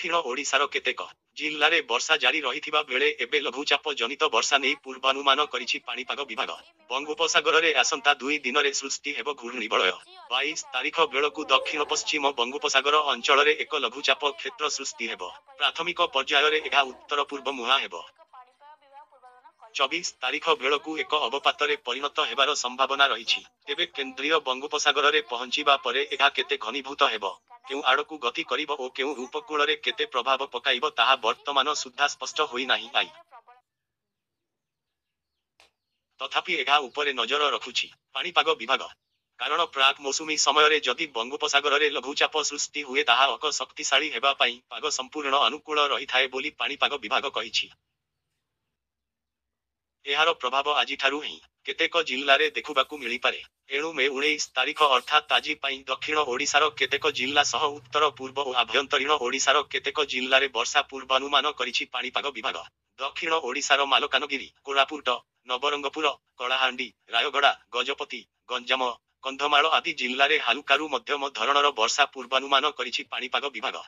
दक्षिण ओडिशार केतेक जिल्लारे वर्षा जारी रहिथिबा बेले एबे लघुचाप जनित वर्षा नहीं पूर्वानुमान करिछि पाणीपाग विभाग। बंगोपसागर रे आसंता 2 दिन रे सृष्टि हेब घूर्णिबलय। 22 तारीख बेलकु दक्षिण पश्चिम बंगोपसागर अंचल रे एक लघुचाप क्षेत्र सृष्टि हेब। प्राथमिक पर्याय रे एहा उत्तर पूर्व मुहां हेब। 24 तारीख बेलकु एक अवपातरे परिणत हेबार संभावना रहिछि। तेबे केंद्रीय बंगोपसागर रे पहुंचिबा परे एहा केते घनीभूत हेब, केउ आड़कु गति करिब ओ केउ उपकूल रे केते प्रभाव पकाइब ताहा वर्तमान सुद्धा स्पष्ट होई नाही आई। तथापि एहा उपरे नजर रखुछि पाणीपाग विभाग। कारण प्राक मौसुमी समय रे जदि बंगोपसागर रे लघुचाप सृष्टि हुए ताहा अक शक्तिशाली हेबा पई पाग संपूर्ण अनुकूल रहिथाए बोली पाणीपाग विभाग कहिछि। एहार प्रभाव आजिठारु ही केतेक जिल्लारे देखुबाकु मिली पारे। एणु मे 19 तारीख अर्थात आजि पई दक्षिण ओडिशार केतेक जिल्ला सह उत्तर पूर्व ओ आभ्यंतरीण ओडिशार केतेक जिल्लारे वर्षा पूर्वानुमान करिछि पाणीपाग विभाग। दक्षिण ओडिशार मालकानगिरी, कोरापुट, नबरंगपुर, कलाहांडी, रायगड़ा, गजपति, गंजाम, कंधमाल आदि जिल्लारे हालुकारू मध्यम धरणर वर्षा पूर्वानुमान करिछि पाणीपाग विभाग।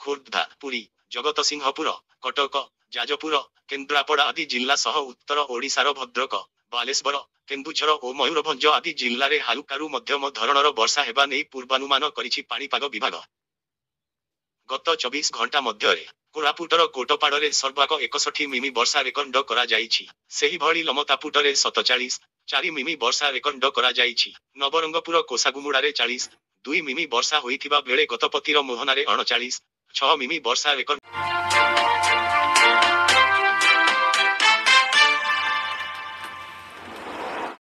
खोर्धा, पुरी, जगतसिंहपुर, कटक, जाजपुर, केन्द्रापड़ा आदि जिल्ला सह उत्तर ओडिशार भद्रक, बालेश्वर, केन्दुझर ओ मयूरभंज आदि जिल्लारे हालुकारू मध्यम धरणर वर्षा हेबा नेई पूर्वानुमान करिछि पाणीपाग विभाग। गत 24 घंटा मध्यरे कोरापुटर कोटपाड़े सर्वाक 61 मिमी वर्षा रेकर्ड करा जाइछि। सेही भली लमतापुटरे 47.4 मिमी वर्षा रेकर्ड करा जाइछि। नबरंगपुर कोसागुमुड़ारे 40.2 मिमी वर्षा होइथिबा बेले गतपतिर मोहनारे 39.6 मिमी वर्षा रेकर्ड